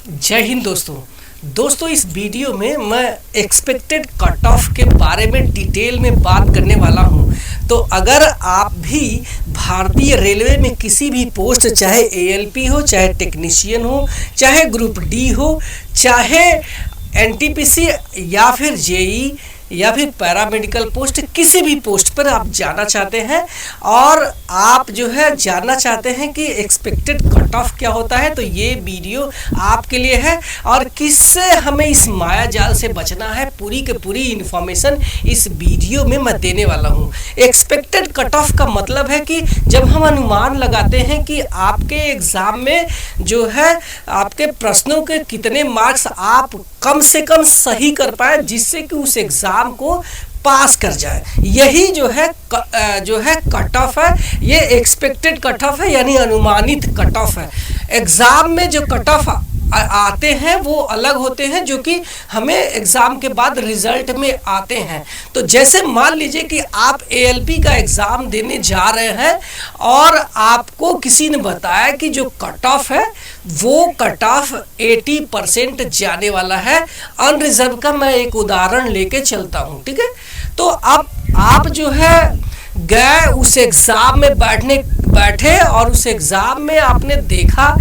जय हिंद दोस्तों इस वीडियो में मैं एक्सपेक्टेड कट ऑफ के बारे में डिटेल में बात करने वाला हूं। तो अगर आप भी भारतीय रेलवे में किसी भी पोस्ट, चाहे एएलपी हो, चाहे टेक्नीशियन हो, चाहे ग्रुप डी हो, चाहे एनटीपीसी या फिर जेई या फिर पैरामेडिकल पोस्ट, किसी भी पोस्ट पर आप जाना चाहते हैं और आप जो है जानना चाहते हैं कि एक्सपेक्टेड कट ऑफ क्या होता है, तो ये वीडियो आपके लिए है। और किससे हमें इस माया जाल से बचना है, पूरी की पूरी इन्फॉर्मेशन इस वीडियो में मैं देने वाला हूँ। एक्सपेक्टेड कट ऑफ का मतलब है कि जब हम अनुमान लगाते हैं कि आपके एग्ज़ाम में जो है आपके प्रश्नों के कितने मार्क्स आप कम से कम सही कर पाए, जिससे कि उस एग्ज़ाम को पास कर जाए, यही जो है कट ऑफ है। ये एक्सपेक्टेड कट ऑफ है, यानी अनुमानित कट ऑफ है। एग्ज़ाम में जो कट ऑफ आते हैं वो अलग होते हैं, जो कि हमें एग्ज़ाम के बाद रिजल्ट में आते हैं। तो जैसे मान लीजिए कि आप एएलपी का एग्ज़ाम देने जा रहे हैं और आपको किसी ने बताया कि जो कट ऑफ है वो कट ऑफ 80% जाने वाला है। अनरिजर्व का मैं एक उदाहरण लेके चलता हूँ, ठीक है। तो अब आप जो है गए उस एग्ज़ाम में बैठे और उस एग्ज़ाम में आपने देखा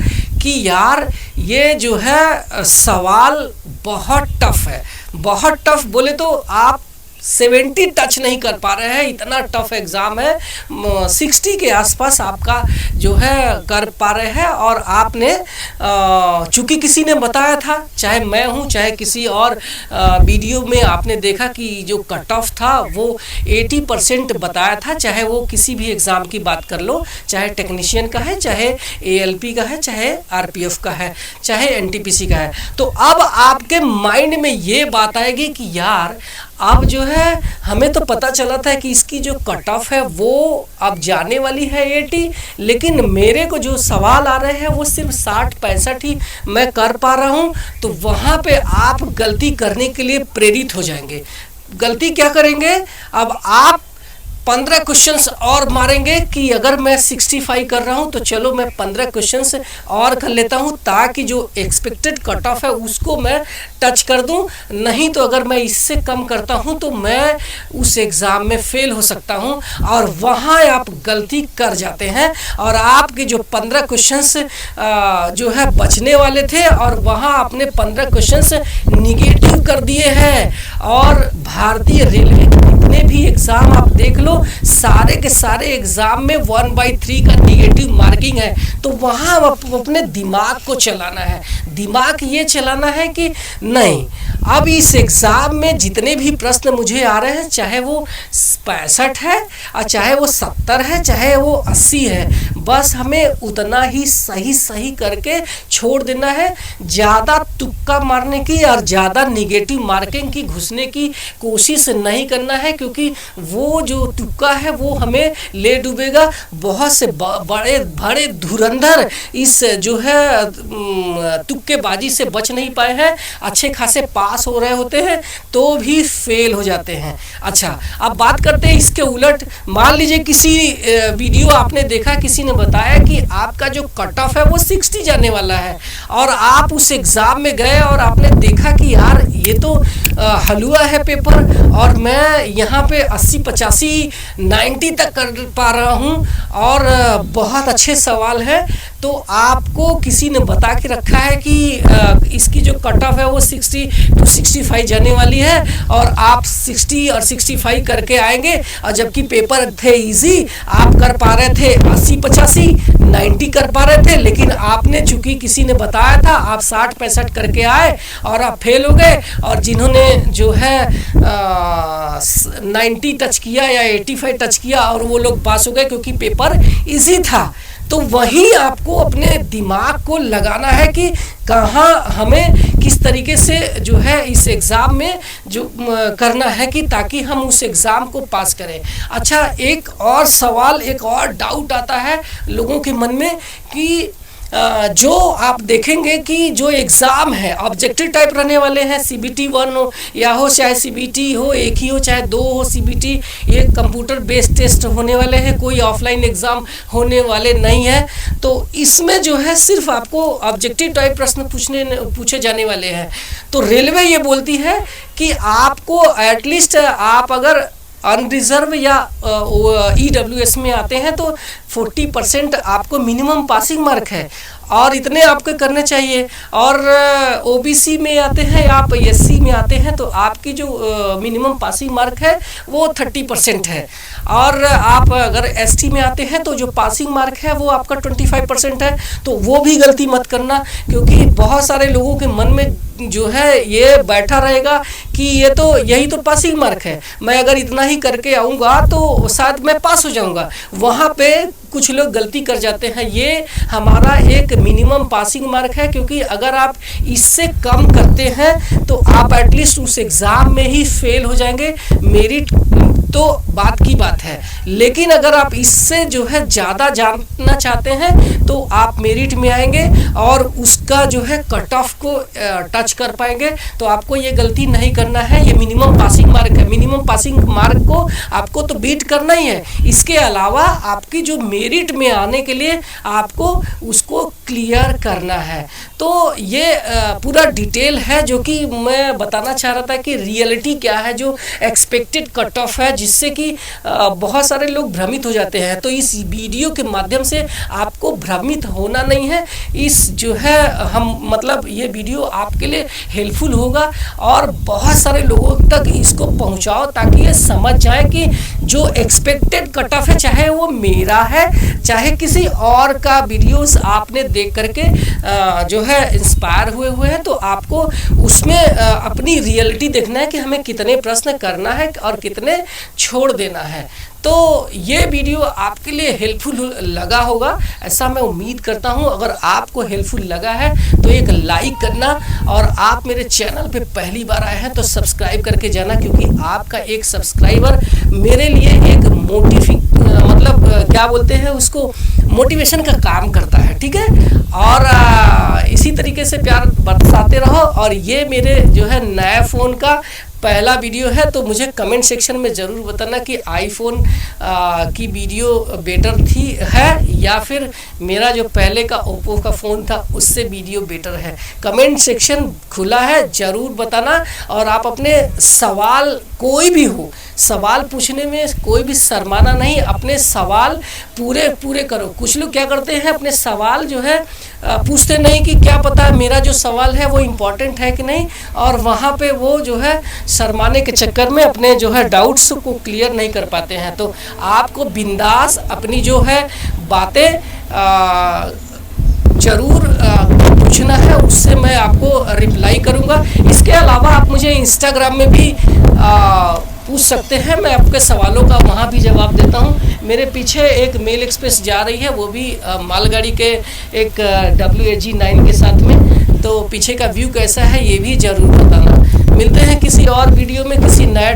कि यार ये जो है सवाल बहुत टफ है। बहुत टफ बोले तो आप 70 टच नहीं कर पा रहे हैं, इतना टफ एग्ज़ाम है। 60 के आसपास आपका जो है कर पा रहे हैं। और आपने चूँकि किसी ने बताया था, चाहे मैं हूँ चाहे किसी और वीडियो में आपने देखा कि जो कट ऑफ था वो 80% बताया था, चाहे वो किसी भी एग्ज़ाम की बात कर लो, चाहे टेक्नीशियन का है, चाहे एएलपी का है, चाहे आरपीएफ का है, चाहे एनटीपीसी का है। तो अब आपके माइंड में ये बात आएगी कि यार अब जो है हमें तो पता चला था कि इसकी जो कट ऑफ है वो अब जाने वाली है 80, लेकिन मेरे को जो सवाल आ रहे हैं वो सिर्फ 60-65 ही मैं कर पा रहा हूँ। तो वहाँ पे आप गलती करने के लिए प्रेरित हो जाएंगे। गलती क्या करेंगे, अब आप 15 क्वेश्चंस और मारेंगे कि अगर मैं 65 कर रहा हूं तो चलो मैं 15 क्वेश्चंस और कर लेता हूं, ताकि जो एक्सपेक्टेड कट ऑफ है उसको मैं टच कर दूं। नहीं तो अगर मैं इससे कम करता हूं तो मैं उस एग्ज़ाम में फेल हो सकता हूं। और वहां आप गलती कर जाते हैं और आपके जो 15 क्वेश्चंस जो है बचने वाले थे और वहां आपने 15 क्वेश्चंस निगेटिव कर दिए हैं। और भारतीय रेलवे जितने भी एग्ज़ाम आप देख लो, सारे के सारे एग्ज़ाम में 1/3 का निगेटिव मार्किंग है। तो वहाँ अपने दिमाग को चलाना है। दिमाग ये चलाना है कि नहीं, अब इस एग्ज़ाम में जितने भी प्रश्न मुझे आ रहे हैं, चाहे वो 65 है और चाहे वो 70 है, चाहे वो 80 है, बस हमें उतना ही सही करके छोड़ देना है। ज़्यादा तुक्का मारने की और ज़्यादा निगेटिव मार्किंग की घुसने की कोशिश नहीं करना है, क्योंकि वो जो तुक्का है वो हमें ले डूबेगा। बहुत से बड़े धुरंधर इस जो है तुक्केबाजी से बच नहीं पाए हैं, अच्छे खासे पास हो रहे होते हैं तो भी फेल हो जाते हैं। अच्छा, अब बात करते हैं इसके उलट। मान लीजिए किसी वीडियो आपने देखा, किसी ने बताया कि आपका जो कट ऑफ है वो 60 जाने वाला है और आप उस एग्ज़ाम में गए और आपने देखा कि यार ये तो हलवा है पेपर और मैं यहाँ पे 80-85 90 तक कर पा रहा हूँ और बहुत अच्छे सवाल है। तो आपको किसी ने बता के रखा है कि इसकी जो कट ऑफ है वो 60 to 65 जाने वाली है और आप 60 और 65 करके आएंगे। और जबकि पेपर थे इजी, आप कर पा रहे थे 80-85 90 कर पा रहे थे, लेकिन आपने चूंकि किसी ने बताया था आप 60-65 करके आए और आप फेल हो गए। और जिन्होंने जो है 90 टच किया या 85 टच किया और वो लोग पास हो गए, क्योंकि पेपर इजी था। तो वही आपको अपने दिमाग को लगाना है कि कहाँ हमें किस तरीके से जो है इस एग्ज़ाम में जो करना है कि ताकि हम उस एग्ज़ाम को पास करें। अच्छा, एक और सवाल, एक और डाउट आता है लोगों के मन में कि जो आप देखेंगे कि जो एग्ज़ाम है ऑब्जेक्टिव टाइप रहने वाले हैं, CBT 1 हो या हो चाहे CBT हो, एक ही हो चाहे दो हो CBT, ये कंप्यूटर बेस्ड टेस्ट होने वाले हैं, कोई ऑफलाइन एग्ज़ाम होने वाले नहीं है। तो इसमें जो है सिर्फ आपको ऑब्जेक्टिव टाइप प्रश्न पूछे जाने वाले हैं। तो रेलवे ये बोलती है कि आपको एटलीस्ट आप अगर अनरिजर्व या EWS में आते हैं तो 40% आपको मिनिमम पासिंग मार्क है और इतने आपको करने चाहिए। और OBC में आते हैं, आप SC में आते हैं तो आपकी जो मिनिमम पासिंग मार्क है वो 30% है। और आप अगर ST में आते हैं तो जो पासिंग मार्क है वो आपका 25% है। तो वो भी गलती मत करना, क्योंकि बहुत सारे लोगों के मन में जो है ये बैठा रहेगा कि ये तो यही तो पासिंग मार्क है, मैं अगर इतना ही करके आऊँगा तो शायद मैं पास हो जाऊँगा। वहाँ पे कुछ लोग गलती कर जाते हैं। ये हमारा एक मिनिमम पासिंग मार्क है, क्योंकि अगर आप इससे कम करते हैं तो आप एटलीस्ट उस एग्ज़ाम में ही फेल हो जाएंगे। मेरिट तो बात की बात है, लेकिन अगर आप इससे जो है ज़्यादा जानना चाहते हैं तो आप मेरिट में आएंगे और उसका जो है कट ऑफ को टच कर पाएंगे। तो आपको ये गलती नहीं करना है। ये मिनिमम पासिंग मार्क है, मिनिमम पासिंग मार्क को आपको तो बीट करना ही है। इसके अलावा आपकी जो मेरिट में आने के लिए आपको उसको क्लियर करना है। तो ये पूरा डिटेल है जो कि मैं बताना चाह रहा था कि रियलिटी क्या है, जो एक्सपेक्टेड कट ऑफ है, जिससे कि बहुत सारे लोग भ्रमित हो जाते हैं। तो इस वीडियो के माध्यम से आपको भ्रमित होना नहीं है। इस जो है हम मतलब ये वीडियो आपके लिए हेल्पफुल होगा और बहुत सारे लोगों तक इसको पहुंचाओ ताकि ये समझ जाए कि जो एक्सपेक्टेड कट ऑफ है, चाहे वो मेरा है चाहे किसी और का वीडियोस आपने देख करके जो है इंस्पायर हुए हैं, तो आपको उसमें अपनी रियलिटी देखना है कि हमें कितने प्रश्न करना है और कितने छोड़ देना है। तो ये वीडियो आपके लिए हेल्पफुल लगा होगा, ऐसा मैं उम्मीद करता हूँ। अगर आपको हेल्पफुल लगा है तो एक लाइक करना, और आप मेरे चैनल पे पहली बार आए हैं तो सब्सक्राइब करके जाना, क्योंकि आपका एक सब्सक्राइबर मेरे लिए एक मतलब क्या बोलते हैं उसको, मोटिवेशन का काम करता है। ठीक है, और इसी तरीके से प्यार बरसाते रहो। और ये मेरे जो है नया फ़ोन का पहला वीडियो है, तो मुझे कमेंट सेक्शन में ज़रूर बताना कि आईफोन की वीडियो बेटर है या फिर मेरा जो पहले का ओप्पो का फ़ोन था उससे वीडियो बेटर है। कमेंट सेक्शन खुला है, ज़रूर बताना। और आप अपने सवाल कोई भी हो, सवाल पूछने में कोई भी शर्माना नहीं, अपने सवाल पूरे करो। कुछ लोग क्या करते हैं, अपने सवाल जो है पूछते नहीं कि क्या पता मेरा जो सवाल है वो इम्पोर्टेंट है कि नहीं, और वहाँ पे वो जो है शर्माने के चक्कर में अपने जो है डाउट्स को क्लियर नहीं कर पाते हैं। तो आपको बिंदास अपनी जो है बातें ज़रूर पूछना है, उससे मैं आपको रिप्लाई करूँगा। इसके अलावा आप मुझे इंस्टाग्राम में भी पूछ सकते हैं, मैं आपके सवालों का वहाँ भी जवाब देता हूँ। मेरे पीछे एक मेल एक्सप्रेस जा रही है, वो भी मालगाड़ी के एक WAG 9 के साथ में। तो पीछे का व्यू कैसा है ये भी ज़रूर बताना। मिलते हैं किसी और वीडियो में किसी नए